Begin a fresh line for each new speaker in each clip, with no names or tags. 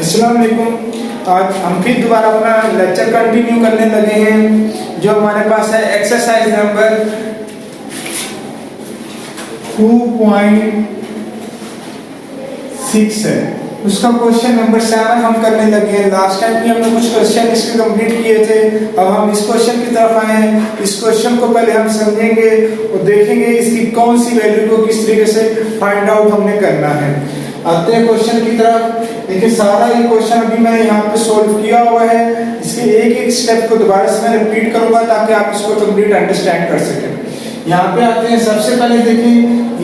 अस्सलाम वालेकुम। आज हम फिर दोबारा अपना लेक्चर कंटिन्यू करने लगे हैं। जो हमारे पास है एक्सरसाइज नंबर 2.6 है, उसका क्वेश्चन नंबर 7 हम करने लगे हैं। लास्ट टाइम भी हमने कुछ क्वेश्चन इसके कंप्लीट किए थे। अब हम इस क्वेश्चन की तरफ आए हैं। इस क्वेश्चन को पहले हम समझेंगे और देखेंगे इसकी कौन सी वैल्यू को किस तरीके से फाइंड आउट हमने करना है। आते हैं क्वेश्चन की तरफ। देखिए सारा ये क्वेश्चन अभी मैंने यहाँ पे सॉल्व किया हुआ है। इसके एक एक स्टेप को दोबारा से मैं रिपीट करूंगा ताकि आप इसको कंप्लीट अंडरस्टैंड कर सकें। यहाँ पे आते हैं। सबसे पहले देखिए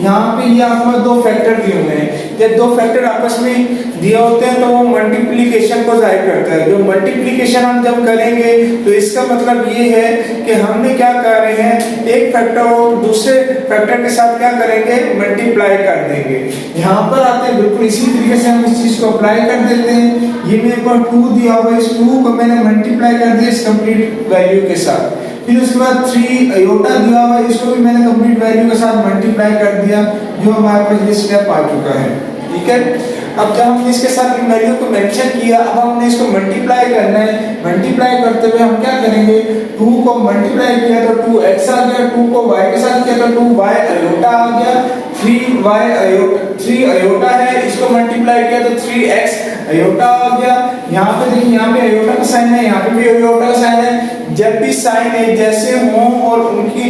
यहाँ पे ये आपको दो फैक्टर दिए हुए हैं। ये दो फैक्टर आपस में दिए होते हैं तो वो मल्टीप्लिकेशन को जाहिर करता है। जो मल्टीप्लिकेशन हम जब करेंगे तो इसका मतलब ये है कि हमने क्या कर रहे हैं, एक फैक्टर को दूसरे फैक्टर के साथ क्या करेंगे, मल्टीप्लाई कर देंगे। यहाँ पर आते हैं बिल्कुल इसी तरीके से हम इस चीज को अप्लाई कर देते हैं। ये मेरे पास 2 दिया हुआ है, इस 2 को मैंने मल्टीप्लाई कर दिया इस कंप्लीट वैल्यू के साथ। फिर उसके बाद 3 अयोटा दिया हुआ है, इसको भी मैंने कंप्लीट वैल्यू के साथ मल्टीप्लाई कर दिया। जो हमारे पास ये स्टेप आ चुका है, ठीक है। अब जब हमने इसके साथ वैल्यू को मेंशन किया, अब हमने इसको मल्टीप्लाई करना है। मल्टीप्लाई करते हुए हम क्या करेंगे, 2 को मल्टीप्लाई किया तो 2x आ गया, 2 को y के साथ किया तो 2y अयोटा आ गया, 3 अयोटा है, इसको मल्टीप्लाई किया तो 3x अयोटा आ गया। यहाँ पे देखिए, यहाँ पे अयोटा का साइन है, यहाँ पे भी अयोटा का साइन है। जब भी साइन एक जैसे हों और उनकी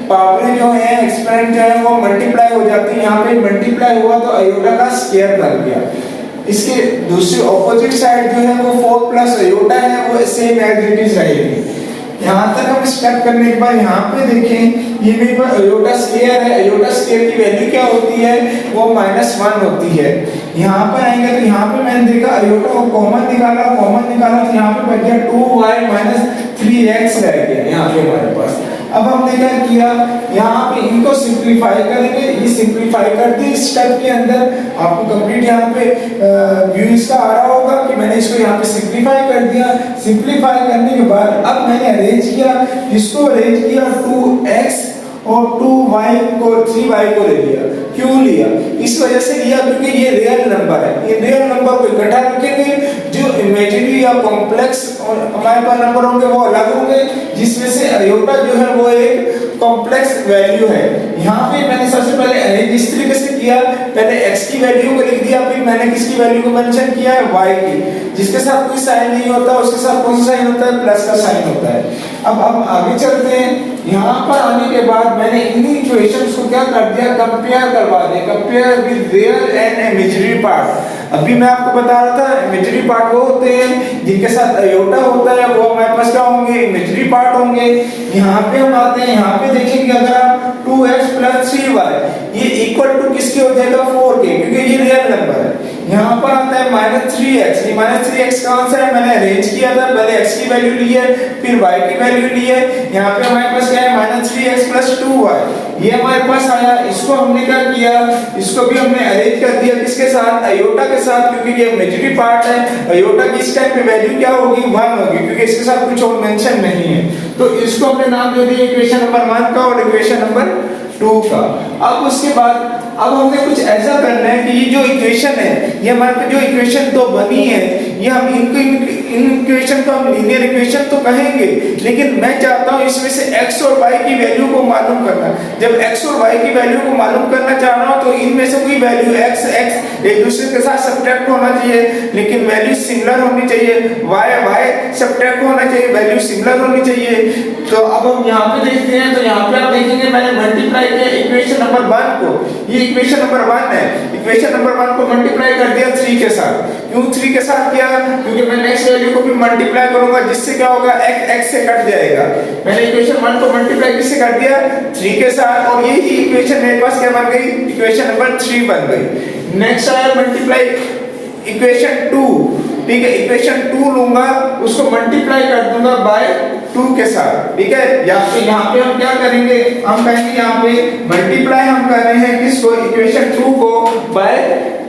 पावरें जो है एक्सपोनेंट जो है वो मल्टीप्लाई हो जाती है। यहाँ पे मल्टीप्लाई हुआ तो अयोटा का स्क्वायर बन गया। इसके दूसरी ऑपोजिट साइड जो है वो 4 प्लस अयोटा है, वो सेम एज इट इज रहेगी। यहाँ तक हम स्टेप करने के बाद यहाँ पे देखें, ये मेरे पास अयोटा स्क्वायर है। अयोटा स्क्वायर की वैल्यू क्या होती है, वो -1 होती है। यहाँ पर आएंगे तो यहाँ पे मैंने देखा अयोटा को कॉमन निकाला तो यहाँ पे बच गया 2y - 3x रह गया यहाँ पे हमारे पास। अब हमने क्या किया, यहाँ पे इनको सिंपलीफाई करेंगे। ये सिंपलीफाई कर दी इस स्टेप के अंदर। आपको कंप्लीट यहाँ पे व्यू इसका आ रहा होगा कि मैंने इसको यहाँ पे सिंपलीफाई कर दिया। सिंपलीफाई करने के बाद अब मैंने अरेंज किया, इसको अरेंज किया 2x और 2y को 3y को ले लिया। क्यों लिया, इस वजह से लिया क्योंकि ये रियल नंबर है। ये रियल नंबर को इकट्ठा रखेंगे, जो इमेजिनरी या कॉम्प्लेक्स हमारे पास नंबर होंगे वो अलग होंगे, जिसमें से अयोटा जो है वो एक कॉम्प्लेक्स वैल्यू है। यहाँ पे मैंने सबसे पहले अरेंज इस तरीके से किया, पहले x की वैल्यू को लिख दिया, फिर मैंने किसकी वैल्यू को मेंशन किया है, y की। जिसके साथ कोई साइन नहीं होता उसके साथ कौन सा साइन होता है, प्लस का साइन होता है। अब हम आगे चलते हैं। यहाँ पर आने के बाद मैंने इन्हीं इक्वेशंस को क्या कर दिया, कंपेयर करवा दिया, compare with real and imaginary part. अभी मैं आपको बता रहा था इमेजिनरी पार्ट वो होते हैं जिनके साथ अयोटा होता है, वो हमारे पास क्या होंगे, इमेजिनरी पार्ट होंगे। यहाँ पे हम आते हैं, यहाँ पे देखेंगे अगर आप 2x + 3y ये इक्वल टू किसके हो जाएगा, 4 के, क्योंकि ये रियल नंबर है। यहाँ पर आता है -3x। ये -3x कौन सा है, मैंने अरेंज किया था, पहले x की वैल्यू ली है फिर y की वैल्यू ली है। यहाँ पे हमारे पास क्या है, -3x + 2y ये हमारे पास आया। इसको हमने क्या किया, इसको भी हमने अरेंज कर दिया किसके साथ, अयोटा के साथ, क्योंकि ये इमेजिनरी पार्ट है। अयोटा की इस टाइम पे वैल्यू क्या होगी, 1 होगी, क्योंकि इसके साथ कुछ और मेंशन नहीं है। तो इसको हमने नाम दे दिया इक्वेशन नंबर 1 का और इक्वेशन नंबर 2 का। अब उसके बाद अब हमने कुछ ऐसा करना है कि ये जो इक्वेशन है, ये हमारे जो इक्वेशन तो बनी है, ये हम इनको इन इक्वेशन को हम लीनियर इक्वेशन तो कहेंगे, लेकिन मैं चाहता हूँ इसमें से x और y की वैल्यू को मालूम करना। जब x और y की वैल्यू को मालूम करना चाह रहा हूँ तो इनमें से कोई वैल्यू x एक दूसरे के साथ सब्ट्रैक्ट होना चाहिए, लेकिन वैल्यू सिमिलर होनी चाहिए, y सब्ट्रैक्ट होना चाहिए, वैल्यू सिमिलर होनी चाहिए। तो अब हम यहाँ पे देखते हैं, तो यहाँ पे आप देखेंगे मैंने मल्टीप्लाई किया इक्वेशन नंबर 1 को। ये इक्वेशन नंबर 1 है, इक्वेशन नंबर 1 को मल्टीप्लाई कर दिया 3 के साथ। क्यों 3 के साथ किया, क्योंकि मैं नेक्स्ट वैल्यू को भी मल्टीप्लाई करूंगा, जिससे क्या होगा, x से कट जाएगा। मैंने इक्वेशन 1 को मल्टीप्लाई किससे कर दिया, 3 के साथ, और यही इक्वेशन मेरे पास क्या बन गई, इक्वेशन नंबर 3 बन गई। नेक्स्ट आया मल्टीप्लाई इक्वेशन 2, ठीक है। इक्वेशन 2 लूंगा, उसको मल्टीप्लाई कर दूंगा बाय 2 के साथ, ठीक है। यहाँ पे हम क्या करेंगे, हम कहेंगे यहाँ पे मल्टीप्लाई हम कर रहे हैं किसको, इक्वेशन 2 को बाय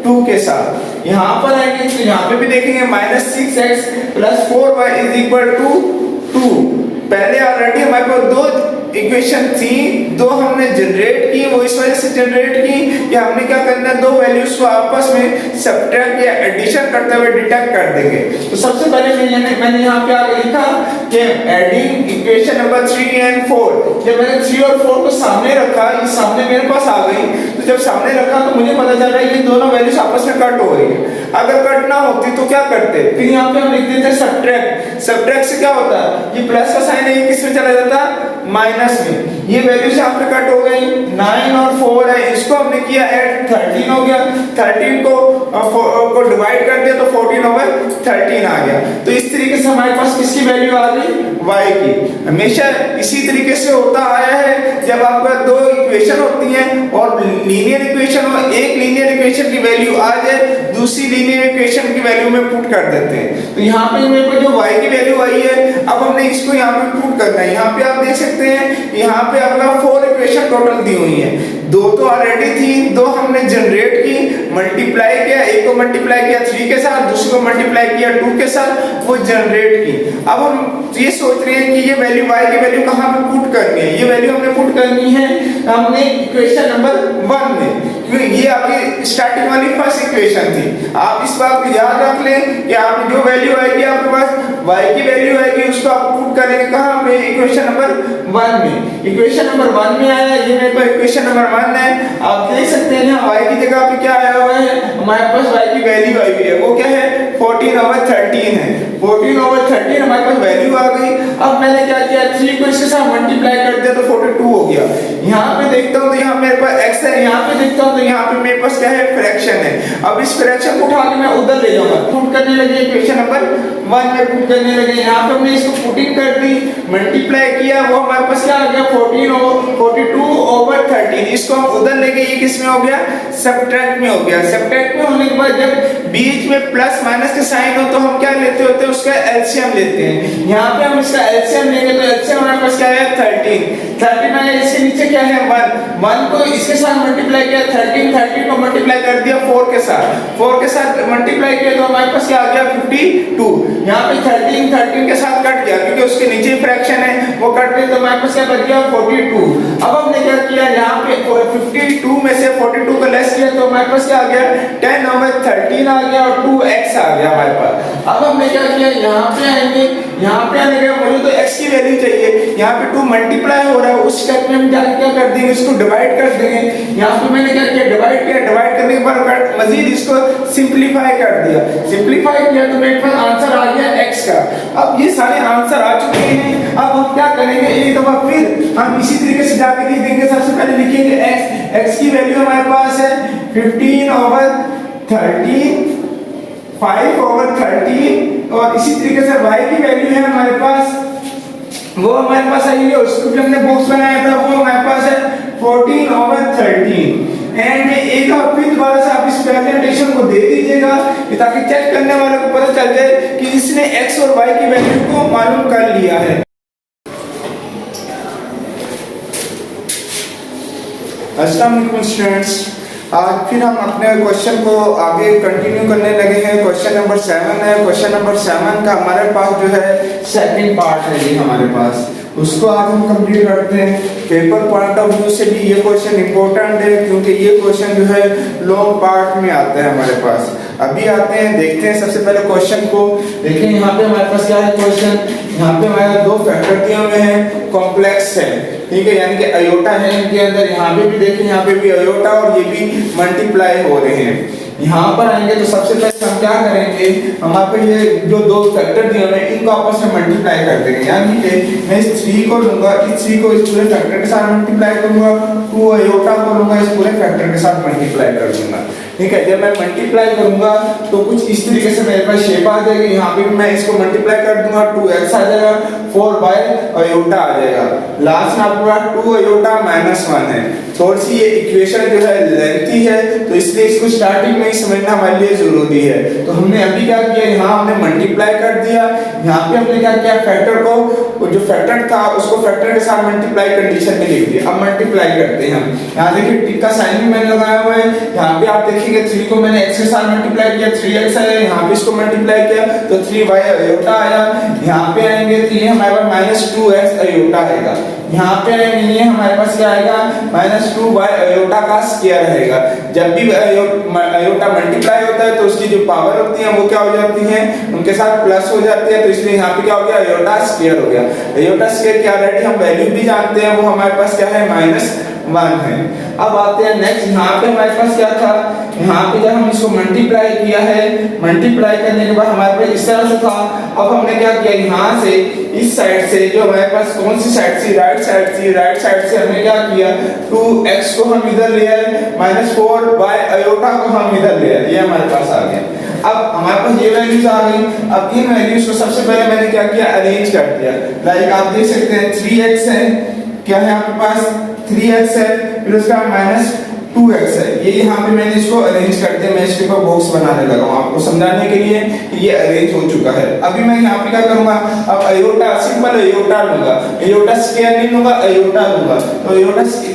2 के साथ। यहाँ पर आएंगे तो यहाँ पे भी देखेंगे -6x + 4y = 2। पहले ऑलरेडी हमारे पास 2 इक्वेशन थी, दो हमने जनरेट की, वो इस वजह से जनरेट की कि हमने क्या करना है, दो वैल्यूज को आपस में सब्ट्रैक्ट या एडिशन करते हुए डिटेक्ट कर देंगे। तो सबसे पहले मैंने यहाँ पे आगे लिखा कि एडिंग इक्वेशन नंबर 3 एंड 4। जब मैंने 3 और 4 को सामने रखा, ये सामने मेरे पास आ गई, तो जब सामने रखा तो मुझे पता चल रहा है ये दोनों वैल्यूज आपस में कट हो रही है। अगर कट ना होती तो क्या करते, फिर यहाँ पे हम लिख देते सब्ट्रैक्ट। सब्ट्रैक्ट से क्या होता है, ये प्लस का साइन है, ये किस में चला जाता, माइनस में। ये वैल्यूज यहाँ पे कट हो गई, 9 और 4 है, इसको हमने किया ऐड, 13 हो गया। 13 को डिवाइड कर दिया तो 14 ओवर 13 आ गया। तो इस तरीके से हमारे पास किसकी वैल्यू आ गई, y की। हमेशा इसी तरीके से होता आया है, जब आपका दो इक्वेशन होती हैं और लीनियर इक्वेशन हो, एक लीनियर इक्वेशन की वैल्यू आ जाए, दूसरी लीनियर इक्वेशन की वैल्यू में पुट कर देते हैं। तो यहाँ पे मेरे को जो y की वैल्यू आई है, अब हमने इसको यहाँ पे पुट करना है। यहाँ पे आप देख सकते हैं, यहाँ पे अपना 4 इक्वेशन टोटल दी हुई है, दो तो ऑलरेडी थी, दो हमने जनरेट की, मल्टीप्लाई किया, एक को मल्टीप्लाई किया 3 के साथ, दूसरे को मल्टीप्लाई किया 2 के साथ, वो जनरेट की। अब हम ये सोच रहे हैं कि ये वैल्यू y की वैल्यू कहाँ पे पुट करनी है। ये वैल्यू हमने पुट करनी है हमने इक्वेशन नंबर 1 में, क्योंकि ये आपकी स्टार्टिंग वाली फर्स्ट इक्वेशन थी। आप इस बात को याद रख लें कि आप जो वैल्यू आएगी आपके पास y की वैल्यू आएगी, उसको आप पुट करेंगे कहाँ पे, इक्वेशन नंबर 1 में। इक्वेशन नंबर 1 में आया, ये मेरे पास इक्वेशन नंबर 1 है। आप देख सकते हैं यहाँ y की जगह पे क्या आया हुआ है, हमारे पास y की वैल्यू आई हुई है, वो क्या है, 14 ओवर 13 है। 14 ओवर 13 हमारे पास वैल्यू आ गई। अब मैंने क्या किया, 3 को इसके साथ मल्टीप्लाई कर दिया तो 42 हो गया। यहाँ पे देखता हूँ तो यहाँ मेरे पास x है, यहाँ पे देखता हूँ तो यहाँ पे मेरे पास क्या है, फ्रैक्शन है। अब इस फ्रैक्शन को उठा के मैं उधर ले जाऊंगा, पुट करने लगे इक्वेशन नंबर 1 में पुट करने लगे। यहाँ पे हमने इसको पुटिंग कर दी, मल्टीप्लाई किया, वो हमारे पास क्या आ गया, 42 ओवर 13। इसको हम उधर ले गए, ये किस में हो गया, सब्ट्रैक्ट में हो गया। सब्ट्रैक्ट में होने के बाद जब बीच में प्लस माइनस के साइन हो तो हम क्या लेते होते हैं, उसका एलसीएम लेते हैं। यहाँ पे हम इसका एलसीएम लेंगे तो एलसीएम हमारे पास क्या है, 13 आया। इसके नीचे क्या है, 1 को इसके साथ मल्टीप्लाई किया, 13 को मल्टीप्लाई कर दिया 4 के साथ मल्टीप्लाई किया तो हमारे पास क्या आ गया, 52। यहाँ पे 13 के साथ कट गया क्योंकि उसके नीचे फ्रैक्शन है, वो कट गई तो हमारे पास क्या बच गया, 42। अब हमने क्या किया, यहाँ पे 52 में से 42 को लेस किया तो हमारे पास क्या आ गया, 10 ओवर 13 आ गया और 2x आ गया हमारे पास। अब हमने क्या किया, यहाँ पे आएंगे, यहाँ पे आने के मुझे तो x की वैल्यू चाहिए, यहाँ पे 2 मल्टीप्लाई हो रहा है, उस स्टेप में हम क्या कर देंगे, इसको डिवाइड कर देंगे। यहाँ पे मैंने क्या किया, डिवाइड करने के बाद मजीद इसको सिंपलीफाई कर दिया। सिंपलीफाई किया तो मेरे पास आंसर आ गया x का। अब ये सारे आंसर आ चुके हैं, अब हम क्या करेंगे, एक दफा फिर हम इसी तरीके से जाके लिख देंगे। सबसे पहले लिखेंगे x की वैल्यू हमारे पास है 15 ओवर 13, 5 ओवर 13, और इसी तरीके से y की वैल्यू है हमारे पास, वो हमारे पास आई है, उसको भी हमने बॉक्स बनाया था, वो हमारे पास है 14 ओवर 13। एंड एक बार फिर दोबारा से आप इस प्रेजेंटेशन को दे दीजिएगा ताकि चेक करने वाले को पता चल जाए कि इसने x और y की वैल्यू को मालूम कर लिया है। अस्सलाम वालेकुम स्टूडेंट्स, आज फिर हम अपने क्वेश्चन को आगे कंटिन्यू करने लगे हैं। क्वेश्चन नंबर 7 है। क्वेश्चन नंबर 7 का हमारे पास जो है सेकंड पार्ट है जी हमारे पास, उसको आज हम कंप्लीट करते हैं। पेपर पॉइंट ऑफ व्यू से भी ये क्वेश्चन इंपॉर्टेंट है क्योंकि ये क्वेश्चन जो है लॉन्ग पार्ट में आता है हमारे पास। अभी आते हैं, देखते हैं सबसे पहले क्वेश्चन को। देखिए यहाँ पे हमारे पास क्या है क्वेश्चन, यहाँ पे हमारे 2 फैक्टर दिए हुए हैं, कॉम्प्लेक्स है, ठीक है, यानी कि अयोटा है इनके अंदर। यहाँ पे भी देखिए, यहाँ पे भी अयोटा और ये भी मल्टीप्लाई हो रहे हैं। यहाँ पर आएंगे तो सबसे पहले हम क्या करेंगे, हम पे ये जो 2 फैक्टर दिए हैं इनको आपस में मल्टीप्लाई कर देंगे। यानी कि मैं इस 3 को लूंगा, इस 3 को इस पूरे फैक्टर के साथ मल्टीप्लाई करूंगा, 2 अयोटा को लूंगा, इस पूरे फैक्टर के साथ मल्टीप्लाई कर दूंगा। ठीक है, जब मैं मल्टीप्लाई करूंगा तो कुछ इस तरीके से मेरे पास शेप आ जाएगी। यहाँ पे मैं इसको मल्टीप्लाई कर दूंगा, 2x आ जाएगा, 4y अयोटा आ जाएगा, लास्ट में आपका 2 अयोटा -1 है। थोड़ी सी ये इक्वेशन जो है लेंथी है तो इसलिए इसको स्टार्टिंग में ही समझना हमारे लिए जरूरी है। तो हमने अभी क्या किया, यहाँ हमने मल्टीप्लाई कर दिया, यहाँ पे हमने क्या किया, फैक्टर को, जो फैक्टर था उसको फैक्टर के साथ मल्टीप्लाई कंडीशन में लिख दिया। अब मल्टीप्लाई करते हैं हम। यहाँ देखिए टिक का साइन भी मैंने लगाया हुआ है। यहाँ पे आप देखेंगे 3 को मैंने x के साथ मल्टीप्लाई किया, 3x है, यहाँ पे इसको मल्टीप्लाई किया तो 3y अयोटा आया। यहाँ पे आएंगे तो ये हमारे पास -2x अयोटा आएगा। यहाँ पे आएंगे ये हमारे पास क्या आएगा, -2y अयोटा का स्क्वायर रहेगा। जब भी अयोटा मल्टीप्लाई होता है तो उसकी जो पावर होती है वो क्या हो जाती है, उनके साथ प्लस हो जाती है, तो इसलिए यहाँ पे क्या हो गया, अयोटा स्क्वायर हो गया। अयोटा स्क्वायर की ऑलरेडी हम वैल्यू भी जानते हैं, वो हमारे पास क्या है, -1 है। अब आते हैं नेक्स्ट, यहाँ पे हमारे पास क्या था, यहाँ पे जब हम इसको मल्टीप्लाई किया है, मल्टीप्लाई करने के बाद हमारे पास इस तरह से था। अब हमने क्या किया, यहाँ से इस साइड से जो हमारे पास कौन सी साइड थी, राइट साइड से हमने क्या किया, 2x को हम इधर ले आए, -4y अयोटा को हम इधर ले आए, ये हमारे पास आ गया। अब हमारे पास ये वैल्यूज आ गई। अब इन वैल्यूज को सबसे पहले मैंने क्या किया, अरेंज कर दिया। लाइक आप देख सकते हैं 3x है, क्या है आपके पास 3x है, फिर उसका -2x है, ये यहाँ पे मैंने इसको अरेंज कर दिया। मैं इसके ऊपर बॉक्स बनाने लगा हूँ आपको समझाने के लिए कि ये अरेंज हो चुका है। अभी मैं यहाँ पे क्या करूँगा, अब अयोटा, सिंपल अयोटा लूंगा, अयोटा स्क्वायर नहीं लूंगा, अयोटा लूंगा। तो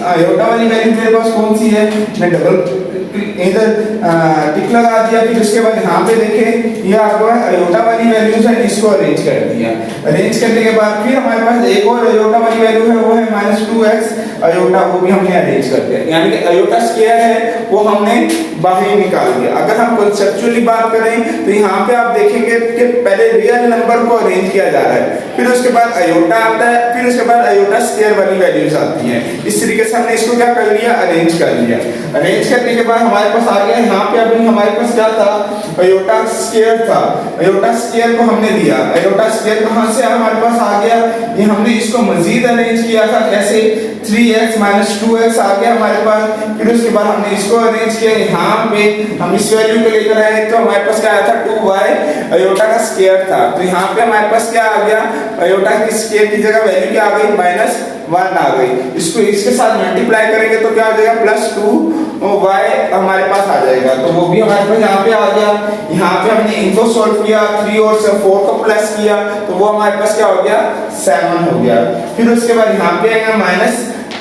अयोटा वाली वैल्यू मेरे पास कौन सी है, मैं डबल इधर टिक लगा दिया। फिर उसके बाद यहाँ पे देखें ये आपको अयोटा वाली वैल्यूज है, इसको अरेंज कर दिया। अरेंज करने के बाद फिर हमारे पास एक और अयोटा वाली वैल्यू है, वो है -2x अयोटा, वो भी हमने अरेंज कर दिया। यानी कि अयोटा स्क्वायर है वो हमने बाहर निकाल दिया। अगर हम कॉन्सेप्चुअली बात करें तो यहाँ पे आप देखेंगे कि पहले रियल नंबर को अरेंज किया जा रहा है, फिर उसके बाद अयोटा आता है, फिर उसके बाद अयोटा स्क्वायर वाली वैल्यूज आती हैं। इस तरीके से हमने इसको क्या कर लिया, अरेंज कर लिया। अरेंज करने के बाद हमारे पास आ गया, यहाँ पे अभी हमारे पास क्या था, अयोटा स्क्वायर था, अयोटा स्क्वायर को हमने लिया। अयोटा स्क्वायर कहाँ से हमारे पास आ गया, ये हमने इसको मजीद अरेंज किया था, कैसे, 3x -2x आ गया हमारे पास। फिर उसके बाद हमने इसको अरेंज किया, यहाँ पे हम इस वैल्यू को लेकर आए तो हमारे पास क्या आया था, 2y अयोटा का स्क्वायर था। तो यहाँ पे हमारे पास क्या आ गया, अयोटा की स्क्वायर की जगह वैल्यू क्या आ गई, -1 आ गई। इसको इसके साथ मल्टीप्लाई करेंगे तो क्या आ जाएगा, +2y हमारे पास आ जाएगा। तो वो भी हमारे पास यहाँ पे आ गया। यहाँ पे हमने इनको सॉल्व किया, 3 और 4 को प्लस किया तो वो हमारे पास क्या हो गया, 7 हो गया। फिर उसके बाद यहाँ पे आएगा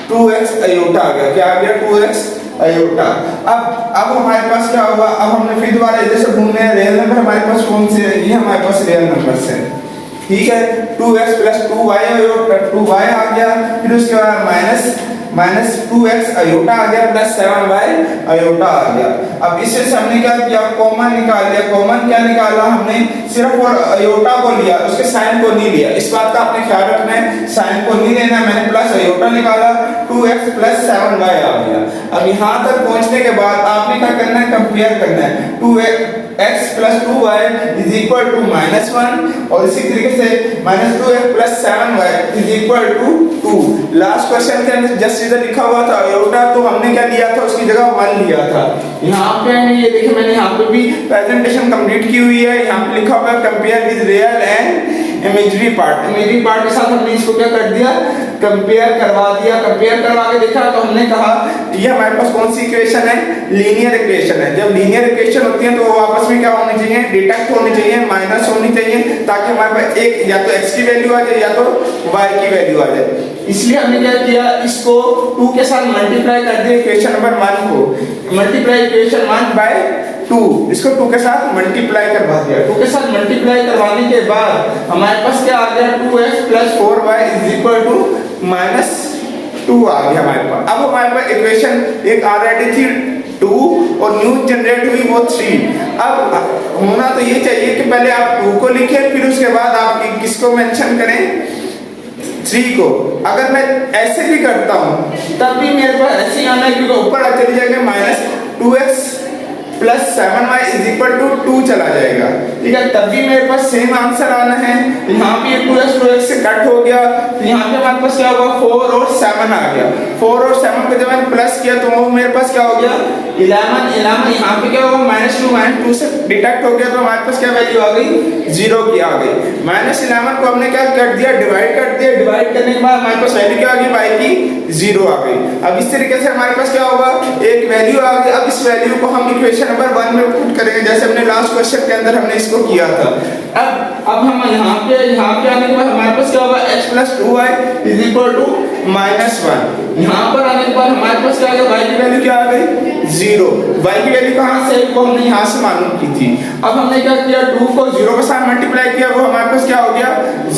-2x अयोटा आ गया, क्या आ गया, 2x अयोटा। अब हमारे पास क्या होगा, अब हमने फिर दोबारा इधर से ढूंढने हैं रियल नंबर हमारे पास कौन से है, ये हमारे पास रियल नंबर है, ठीक है। 2x + 2y अयोटा, 2y आ गया। फिर उसके बाद -2x अयोटा आ गया +7y अयोटा आ गया। अब इससे हमने क्या किया, कॉमन निकाल लिया। कॉमन क्या निकाला हमने, सिर्फ और अयोटा को लिया, उसके साइन को नहीं लिया। इस बात का आपने ख्याल रखना है, साइन को नहीं लेना। मैंने प्लस अयोटा निकाला, 2x + 7y आ गया। अब यहाँ तक पहुंचने के बाद आपने क्या करना है, कंपेयर करना है। 2x + 2y = -1 और इसी तरीके से -2x + 7y = 2। लास्ट क्वेश्चन के अंदर जस्ट इधर लिखा हुआ था अयोटा, तो हमने क्या लिया था, उसकी जगह 1 लिया था। यहाँ पे ये देखिए मैंने यहाँ पे भी प्रेजेंटेशन कंप्लीट की हुई है। यहाँ पे लिखा हुआ है compare with real and imaginary part. Imaginary part के साथ हमने इसको क्या कर दिया, कंपेयर करवा दिया। कंपेयर करवा के देखा तो हमने कहा ये हमारे पास कौन सी इक्वेशन है, लीनियर इक्वेशन है। जब लीनियर इक्वेशन होती है तो वो आपस में क्या होनी चाहिए, डिडक्ट होनी चाहिए, माइनस होनी चाहिए, ताकि हमारे पास एक या तो x की वैल्यू आ जाए या तो y की वैल्यू आ जाए। इसलिए हमने क्या किया, इसको 2 के साथ मल्टीप्लाई कर दिया, इक्वेशन नंबर 1 को मल्टीप्लाई इक्वेशन 1/2, इसको 2 के साथ मल्टीप्लाई करवा दिया। 2 के साथ मल्टीप्लाई करवाने के बाद हमारे पास क्या आ गया, 2x + 4y = -2 आ गया हमारे पास। अब हमारे पास इक्वेशन एक ऑलरेडी थी 2 और न्यू जनरेट हुई वो 3। अब होना तो ये चाहिए कि पहले आप 2 को लिखें, फिर उसके बाद आप किसको मेंशन करें, 3 को। अगर मैं ऐसे भी करता हूं तब भी मेरे पास ऐसे आना है, क्योंकि ऊपर चली जाएगा -2x + 7y = 2 चला जाएगा, ठीक है। तब भी मेरे पास सेम आंसर आना है। यहाँ पे 2x से कट हो गया, तो यहाँ पे हमारे पास क्या होगा, 4 और 7 आ गया। 4 और 7 को जब मैंने प्लस किया तो वो मेरे पास क्या हो गया, 11 यहाँ पे क्या होगा, -2 से डिडक्ट हो गया, तो हमारे पास क्या वैल्यू आ गई, 0 की आ गई। -11 को हमने क्या कर दिया, डिवाइड कर दिया। डिवाइड करने के बाद हमारे पास वैल्यू क्या आ गई, y की 0 आ गई। अब इस तरीके से हमारे पास क्या होगा, एक वैल्यू आ गई। अब इस वैल्यू को हम इक्वेशन नंबर 1
मान में पुट करेंगे, जैसे हमने लास्ट क्वेश्चन के अंदर हमने इसको किया था। अब हम यहाँ पे आने के बाद हमारे पास क्या होगा, x plus 2y is equal to -1। यहाँ पर आने के बाद हमारे पास क्या आ गया, y की वैल्यू क्या आ गई 0। y की वैल्यू कहाँ से, वो हमने यहाँ से मालूम की थी। अब हमने क्या किया, 2 को 0 के साथ मल्टीप्लाई किया, वो हमारे पास क्या हो गया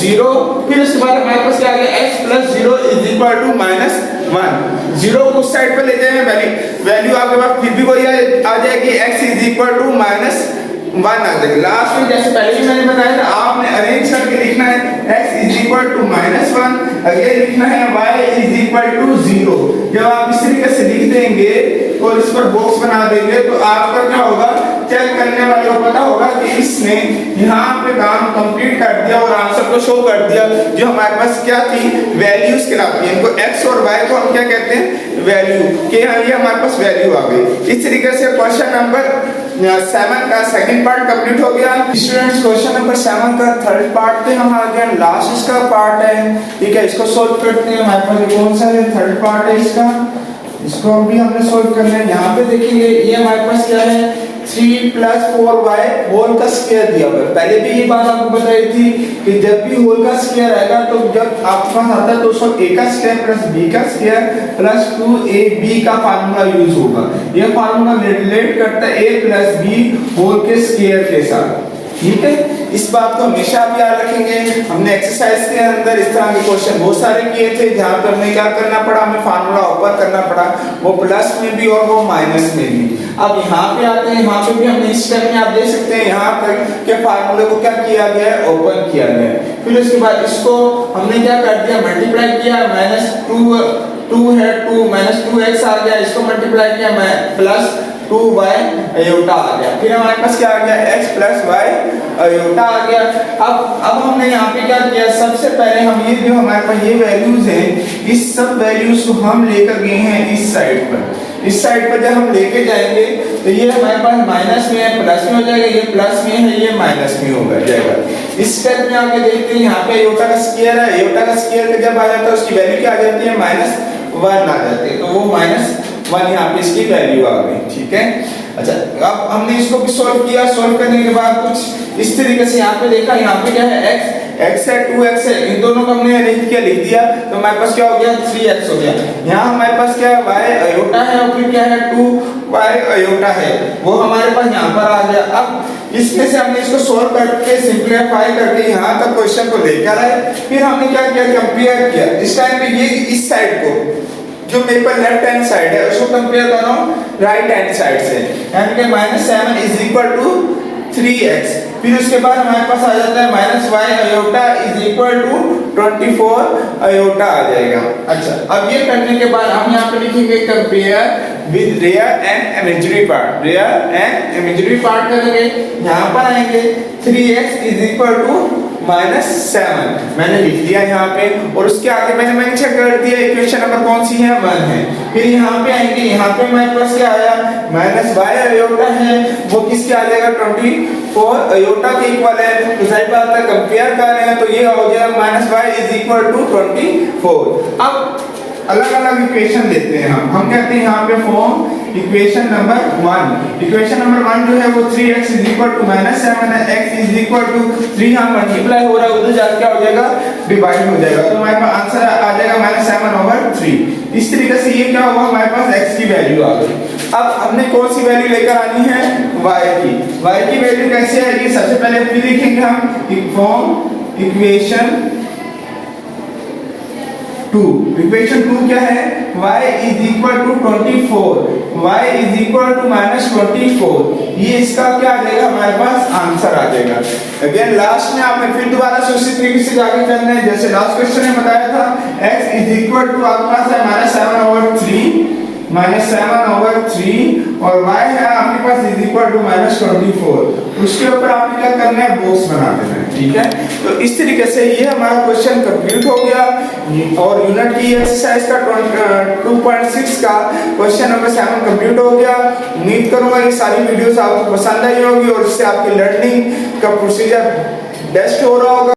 0। फिर उसके बाद हमारे पास क्या आ गया, x plus 0 is equal to -1। 0 को उस साइड पर ले जाएंगे, वैल्यू आपके पास फिर भी वही आ जाएगी, x इज इक्वल टू -1 आ जाएगी। लास्ट में जैसे पहले भी मैंने बताया था, आपने अरेंज करके लिखना है, x is equal to -1, again लिखना है y इज इक्वल टू 0। जब आप इस तरीके से लिख देंगे और इस पर बॉक्स बना देंगे तो आपका क्या होगा, चेक करने वाले को पता होगा कि इसने यहाँ पे काम कंप्लीट कर दिया और आंसर को शो कर दिया। जो हमारे पास क्या थी, वैल्यूज कहलाती है इनको, x और y को हम क्या कहते हैं, वैल्यू के, यहाँ ये हमारे पास वैल्यू आ गई। इस तरीके से क्वेश्चन नंबर 7 का सेकंड पार्ट कंप्लीट हो गया। स्टूडेंट्स क्वेश्चन नंबर 7 का थर्ड पार्ट पे हम आ गए, लास्ट इसका पार्ट है, ठीक है। इसको सोल्व करते हैं। हमारे पास कौन सा है, थर्ड पार्ट है इसका, इसको भी हमने सोल्व करना है। यहाँ पे देखेंगे ये हमारे पास क्या है, 3 + 4y होल का स्क्वायर दिया हुआ है। पहले भी ये बात आपको बताई थी कि जब भी होल का स्क्वायर आएगा तो जब आपके पास आता है तो उसको a का स्क्वायर प्लस b का स्क्वायर प्लस 2ab का फार्मूला यूज होगा। ये फार्मूला रिलेट करता है a प्लस b होल के स्क्वायर के साथ, ठीक है। इस बात को हमेशा आप याद रखेंगे। हमने एक्सरसाइज के अंदर इस तरह के क्वेश्चन बहुत सारे किए थे जहां पर हमें क्या करना पड़ा, हमें फार्मूला ओपन करना पड़ा, वो प्लस में भी और वो माइनस में भी। अब यहाँ पे आते हैं, यहाँ पे भी हमने इस स्टेप में आप देख सकते हैं यहाँ पर के फार्मूले को क्या किया गया है, ओपन किया गया है। फिर उसके बाद इसको हमने क्या कर दिया, मल्टीप्लाई किया, -2 है, 2 -2x आ गया, इसको मल्टीप्लाई किया प्लस 2y अयोटा आ गया। फिर हमारे पास क्या आ गया, x प्लस y अयोटा आ गया। अब हमने यहाँ पे क्या किया, सबसे पहले हम ये जो हमारे पास ये वैल्यूज हैं, इस सब वैल्यूज को हम लेकर गए हैं इस साइड पर। इस साइड पर जब हम लेके जाएंगे तो ये हमारे पास माइनस में है, प्लस में हो जाएगा, ये प्लस में है, ये माइनस में हो जाएगा। इस स्टेप में आके देखते हैं, यहाँ पे अयोटा का स्क्वायर है, अयोटा का स्क्वायर जब आ जाता है उसकी वैल्यू क्या आ जाती है, -1 आ जाती है, तो वो -1 यहाँ पे इसकी वैल्यू आ गई, ठीक है। अच्छा, अब हमने इसको भी सॉल्व किया, सॉल्व करने के बाद कुछ इस तरीके से यहाँ पे देखा, यहाँ पे क्या है, x है, 2x है, इन दोनों को हमने अरेंज किया, लिख दिया, तो हमारे पास क्या हो गया, 3x हो गया। यहाँ हमारे पास क्या है, y अयोटा है, और फिर क्या है, 2y अयोटा है, वो हमारे पास यहाँ पर आ गया। अब इसमें से हमने इसको सॉल्व करके सिंप्लीफाई करके यहाँ तक क्वेश्चन को लेकर आए। फिर हमने क्या किया, कंपेयर किया। इस टाइम पे ये इस साइड को, जो मेरे पास लेफ्ट हैंड साइड है, उसको कंपेयर कर रहा हूँ राइट हैंड साइड से, यानी कि -7 इज इक्वल टू 3x। फिर उसके बाद हमारे पास आ जाता है -y iota is equal to 24 iota आ जाएगा। अच्छा, अब ये करने के बाद हम यहाँ पे लिखेंगे compare with real and imaginary part. Real and imaginary part करेंगे, यहाँ पर आएंगे 3x इज इक्वल टू -7 मैंने लिख दिया यहाँ पे, और उसके आगे मैंने मेंशन कर दिया इक्वेशन नंबर कौन सी है, 1 है। फिर यहाँ पे आएंगे, यहाँ पे हमारे पास क्या आया, -y अयोटा है, वो किसके आ जाएगा, 24 अयोटा के इक्वल है। तो सही बात है, कंपेयर कर रहे हैं तो ये हो गया -y इज इक्वल टू 24। अब अलग अलग इक्वेशन लेते हैं हम कहते हैं यहाँ पे form equation number 1। Equation number 1 जो है वो 3x इज इक्वल टू -7 है, x इज इक्वल टू 3 यहाँ मल्टीप्लाई हो रहा है, उधर जाके क्या हो जाएगा, डिवाइड हो जाएगा, तो हमारे पास आंसर आ जाएगा -7/3। इस तरीके से ये क्या हुआ, हमारे पास x की वैल्यू आ गई। अब हमने कौन सी वैल्यू लेकर आनी है, y की वैल्यू कैसे आएगी, सबसे पहले फिर लिखेंगे हम फॉर्म इक्वेशन 2। इक्वेशन 2 क्या है, y is equal to 24, y is equal to -24। ये इसका क्या आ जाएगा, हमारे पास आंसर आ जाएगा। अगेन लास्ट में आपने फिर दोबारा से उसी तरीके से जाके करना है, जैसे लास्ट क्वेश्चन में बताया था, x इज इक्वल टू आपके पास है -7/3 और y है आपके पास इज इक्वल टू -24। उसके ऊपर आपने क्या करना है, बॉक्स बना देना है, ठीक है। तो इस तरीके से ये हमारा क्वेश्चन कंप्लीट हो गया, और यूनिट की एक्सरसाइज का 2.6 का क्वेश्चन नंबर 7 कंप्लीट हो गया। उम्मीद करूंगा ये सारी वीडियोस आपको पसंद आई होगी और इससे आपकी लर्निंग का प्रोसीजर बेस्ट हो रहा होगा।